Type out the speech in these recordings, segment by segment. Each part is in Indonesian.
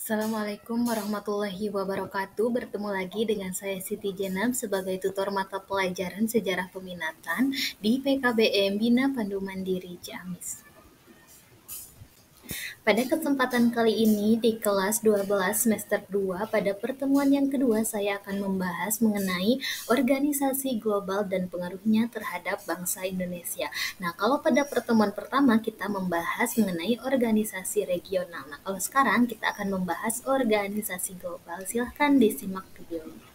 Assalamualaikum warahmatullahi wabarakatuh. Bertemu lagi dengan saya Siti Jenab sebagai tutor mata pelajaran Sejarah Peminatan di PKBM Bina Pandu Mandiri Ciamis. Pada kesempatan kali ini di kelas 12 semester 2, pada pertemuan yang kedua saya akan membahas mengenai organisasi global dan pengaruhnya terhadap bangsa Indonesia. Nah, kalau pada pertemuan pertama kita membahas mengenai organisasi regional. Nah, kalau sekarang kita akan membahas organisasi global. Silahkan disimak videonya.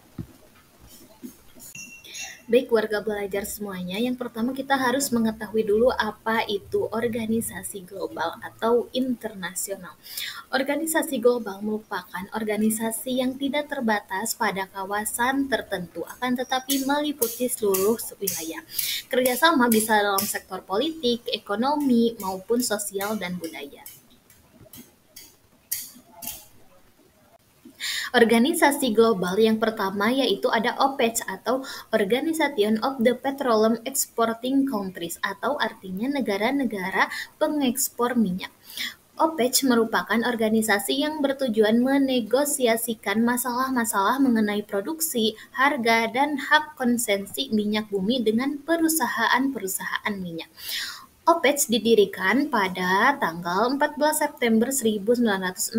Baik warga belajar semuanya, yang pertama kita harus mengetahui dulu apa itu organisasi global atau internasional. Organisasi global merupakan organisasi yang tidak terbatas pada kawasan tertentu, akan tetapi meliputi seluruh wilayah. Kerjasama bisa dalam sektor politik, ekonomi, maupun sosial dan budaya. Organisasi global yang pertama yaitu ada OPEC atau Organization of the Petroleum Exporting Countries atau artinya negara-negara pengekspor minyak. OPEC merupakan organisasi yang bertujuan menegosiasikan masalah-masalah mengenai produksi, harga, dan hak konsesi minyak bumi dengan perusahaan-perusahaan minyak. OPEC didirikan pada tanggal 14 September 1961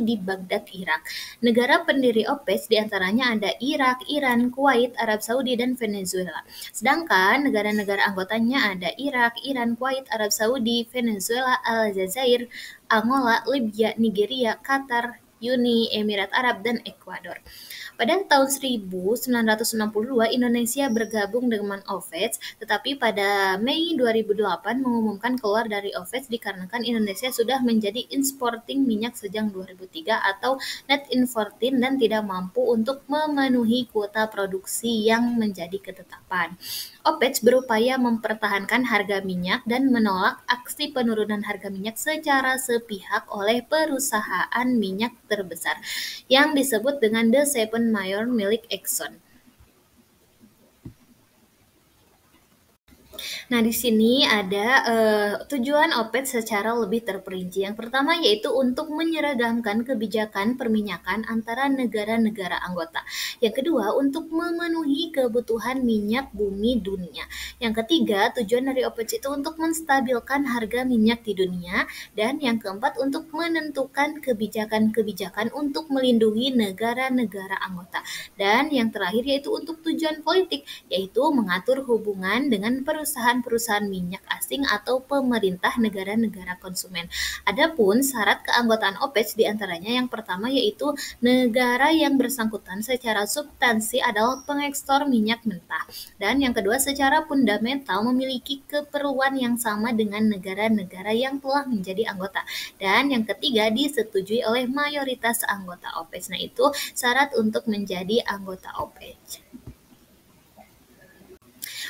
di Baghdad, Irak. Negara pendiri OPEC diantaranya ada Irak, Iran, Kuwait, Arab Saudi, dan Venezuela. Sedangkan negara-negara anggotanya ada Irak, Iran, Kuwait, Arab Saudi, Venezuela, Aljazair, Angola, Libya, Nigeria, Qatar, Uni Emirat Arab, dan Ekuador. Pada tahun 1962, Indonesia bergabung dengan OPEC, tetapi pada Mei 2008 mengumumkan keluar dari OPEC dikarenakan Indonesia sudah menjadi importing minyak sejak 2003 atau net importing dan tidak mampu untuk memenuhi kuota produksi yang menjadi ketetapan. OPEC berupaya mempertahankan harga minyak dan menolak aksi penurunan harga minyak secara sepihak oleh perusahaan minyak terbesar yang disebut dengan The Seven Mayor milik Exxon. Nah, di sini ada tujuan OPEC secara lebih terperinci. Yang pertama yaitu untuk menyeragamkan kebijakan perminyakan antara negara-negara anggota. Yang kedua, untuk memenuhi kebutuhan minyak bumi dunia. Yang ketiga, tujuan dari OPEC itu untuk menstabilkan harga minyak di dunia. Dan yang keempat, untuk menentukan kebijakan-kebijakan untuk melindungi negara-negara anggota. Dan yang terakhir yaitu untuk tujuan politik, yaitu mengatur hubungan dengan perusahaan minyak asing atau pemerintah negara-negara konsumen. Adapun syarat keanggotaan OPEC diantaranya yang pertama yaitu negara yang bersangkutan secara substansi adalah pengekspor minyak mentah. Dan yang kedua secara fundamental memiliki keperluan yang sama dengan negara-negara yang telah menjadi anggota. Dan yang ketiga disetujui oleh mayoritas anggota OPEC. Nah, itu syarat untuk menjadi anggota OPEC.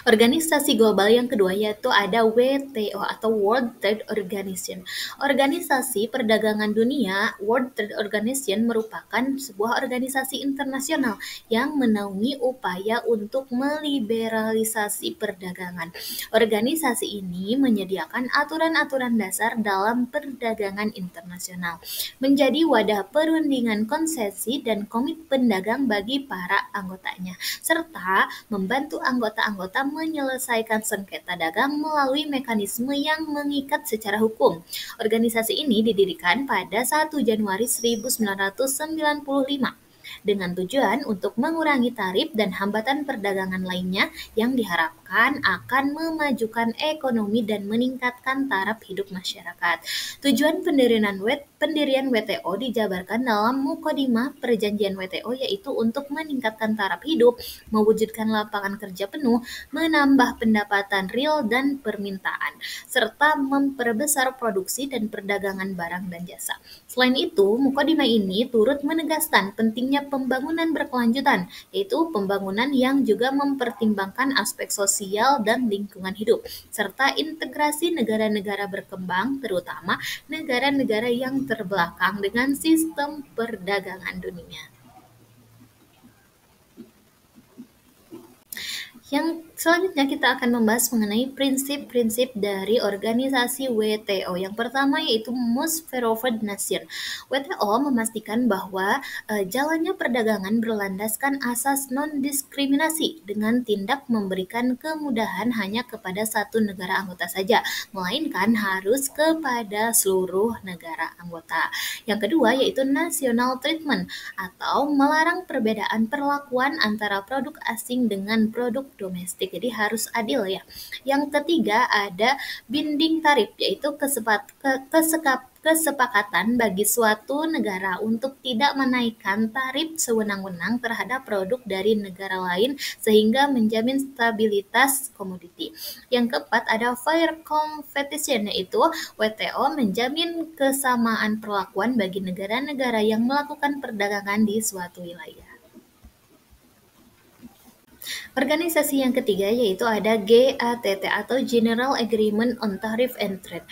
Organisasi global yang kedua yaitu ada WTO atau World Trade Organization. Organisasi Perdagangan Dunia World Trade Organization merupakan sebuah organisasi internasional yang menaungi upaya untuk meliberalisasi perdagangan. Organisasi ini menyediakan aturan-aturan dasar dalam perdagangan internasional, menjadi wadah perundingan konsesi dan komitmen dagang bagi para anggotanya, serta membantu anggota-anggota menyelesaikan sengketa dagang melalui mekanisme yang mengikat secara hukum. Organisasi ini didirikan pada 1 Januari 1995 dengan tujuan untuk mengurangi tarif dan hambatan perdagangan lainnya yang diharapkan akan memajukan ekonomi dan meningkatkan taraf hidup masyarakat. Tujuan pendirian WTO dijabarkan dalam Mukadimah Perjanjian WTO yaitu untuk meningkatkan taraf hidup, mewujudkan lapangan kerja penuh, menambah pendapatan real dan permintaan, serta memperbesar produksi dan perdagangan barang dan jasa. Selain itu, Mukadimah ini turut menegaskan pentingnya pembangunan berkelanjutan, yaitu pembangunan yang juga mempertimbangkan aspek sosial dan lingkungan hidup, serta integrasi negara-negara berkembang, terutama negara-negara yang terbelakang dengan sistem perdagangan dunia. Yang selanjutnya kita akan membahas mengenai prinsip-prinsip dari organisasi WTO. Yang pertama yaitu Most Favored Nation. WTO memastikan bahwa jalannya perdagangan berlandaskan asas non-diskriminasi dengan tindak memberikan kemudahan hanya kepada satu negara anggota saja, melainkan harus kepada seluruh negara anggota. Yang kedua yaitu National Treatment atau melarang perbedaan perlakuan antara produk asing dengan produk domestik. Jadi harus adil ya. Yang ketiga ada binding tarif yaitu kesepakatan bagi suatu negara untuk tidak menaikkan tarif sewenang-wenang terhadap produk dari negara lain sehingga menjamin stabilitas komoditi. Yang keempat ada fair competition yaitu WTO menjamin kesamaan perlakuan bagi negara-negara yang melakukan perdagangan di suatu wilayah. Organisasi yang ketiga yaitu ada GATT atau General Agreement on Tariff and Trade.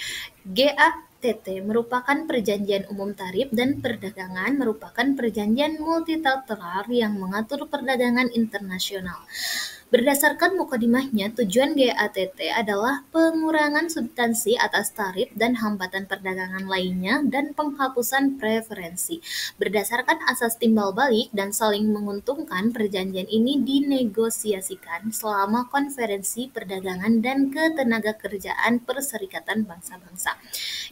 GATT merupakan perjanjian umum tarif dan perdagangan merupakan perjanjian multilateral yang mengatur perdagangan internasional. Berdasarkan mukadimahnya, tujuan GATT adalah pengurangan substansi atas tarif dan hambatan perdagangan lainnya dan penghapusan preferensi. Berdasarkan asas timbal balik dan saling menguntungkan, perjanjian ini dinegosiasikan selama Konferensi Perdagangan dan Ketenagakerjaan Perserikatan Bangsa-Bangsa.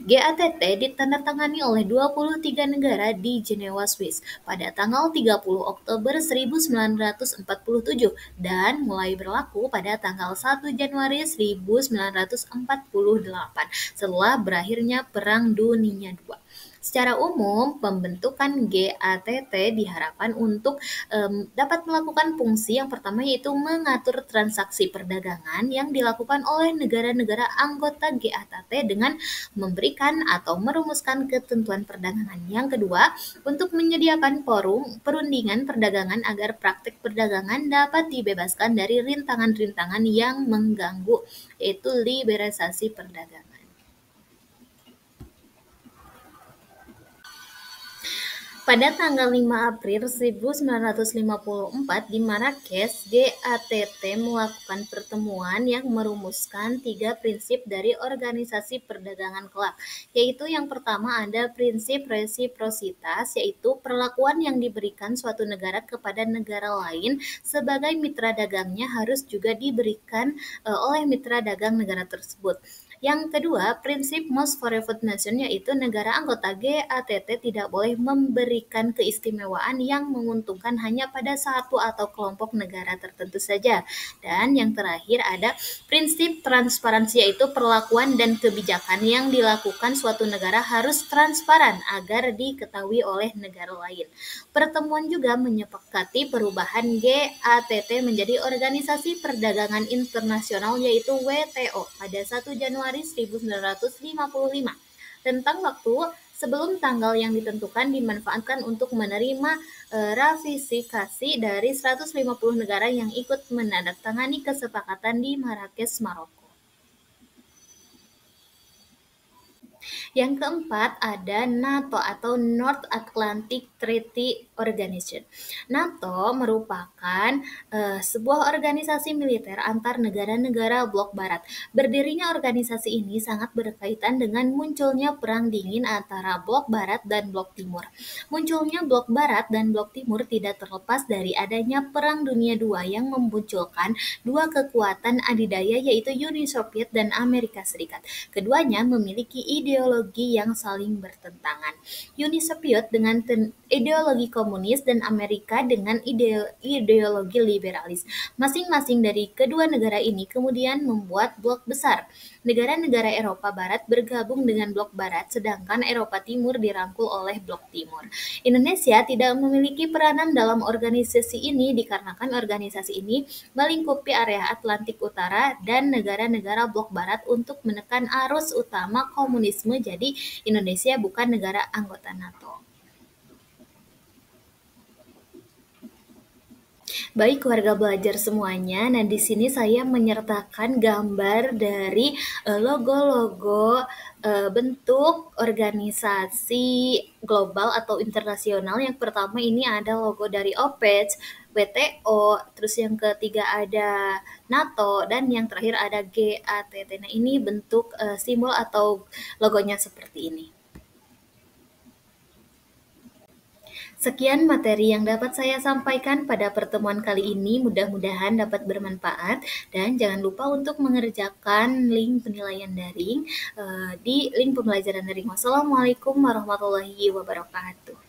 GATT ditandatangani oleh 23 negara di Jenewa, Swiss pada tanggal 30 Oktober 1947 dan mulai berlaku pada tanggal 1 Januari 1948 setelah berakhirnya Perang Dunia II. Secara umum, pembentukan GATT diharapkan untuk dapat melakukan fungsi yang pertama yaitu mengatur transaksi perdagangan yang dilakukan oleh negara-negara anggota GATT dengan memberikan atau merumuskan ketentuan perdagangan. Yang kedua, untuk menyediakan forum perundingan perdagangan agar praktik perdagangan dapat dibebaskan dari rintangan-rintangan yang mengganggu, yaitu liberalisasi perdagangan. Pada tanggal 5 April 1954 di Marrakesh, GATT melakukan pertemuan yang merumuskan 3 prinsip dari Organisasi Perdagangan Kelak, yaitu yang pertama ada prinsip resiprositas, yaitu perlakuan yang diberikan suatu negara kepada negara lain sebagai mitra dagangnya harus juga diberikan oleh mitra dagang negara tersebut. Yang kedua, prinsip Most Favored Nation yaitu negara anggota GATT tidak boleh memberikan keistimewaan yang menguntungkan hanya pada satu atau kelompok negara tertentu saja. Dan yang terakhir ada prinsip transparansi yaitu perlakuan dan kebijakan yang dilakukan suatu negara harus transparan agar diketahui oleh negara lain. Pertemuan juga menyepakati perubahan GATT menjadi Organisasi Perdagangan Internasional yaitu WTO pada 1 Januari 1955. Rentang waktu sebelum tanggal yang ditentukan dimanfaatkan untuk menerima ratifikasi dari 150 negara yang ikut menandatangani kesepakatan di Marrakesh, Maroko. Yang keempat ada NATO atau North Atlantic Treaty Organization. NATO merupakan sebuah organisasi militer antar negara-negara blok barat. Berdirinya organisasi ini sangat berkaitan dengan munculnya perang dingin antara blok barat dan blok timur. Munculnya blok barat dan blok timur tidak terlepas dari adanya Perang Dunia II yang memunculkan dua kekuatan adidaya yaitu Uni Soviet dan Amerika Serikat. Keduanya memiliki ideologi yang saling bertentangan. Uni Soviet dengan ideologi komunis dan Amerika dengan ideologi liberalis. Masing-masing dari kedua negara ini kemudian membuat blok besar. Negara-negara Eropa Barat bergabung dengan blok Barat, sedangkan Eropa Timur dirangkul oleh blok Timur. Indonesia tidak memiliki peranan dalam organisasi ini dikarenakan organisasi ini melingkupi area Atlantik Utara dan negara-negara blok Barat untuk menekan arus utama komunisme, jadi Indonesia bukan negara anggota NATO. Baik warga belajar semuanya, nah di sini saya menyertakan gambar dari logo-logo bentuk organisasi global atau internasional. Yang pertama ini ada logo dari OPEC, WTO, terus yang ketiga ada NATO, dan yang terakhir ada GATT. Nah, ini bentuk simbol atau logonya seperti ini. Sekian materi yang dapat saya sampaikan pada pertemuan kali ini. Mudah-mudahan dapat bermanfaat dan jangan lupa untuk mengerjakan link penilaian daring di link pembelajaran daring. Wassalamualaikum warahmatullahi wabarakatuh.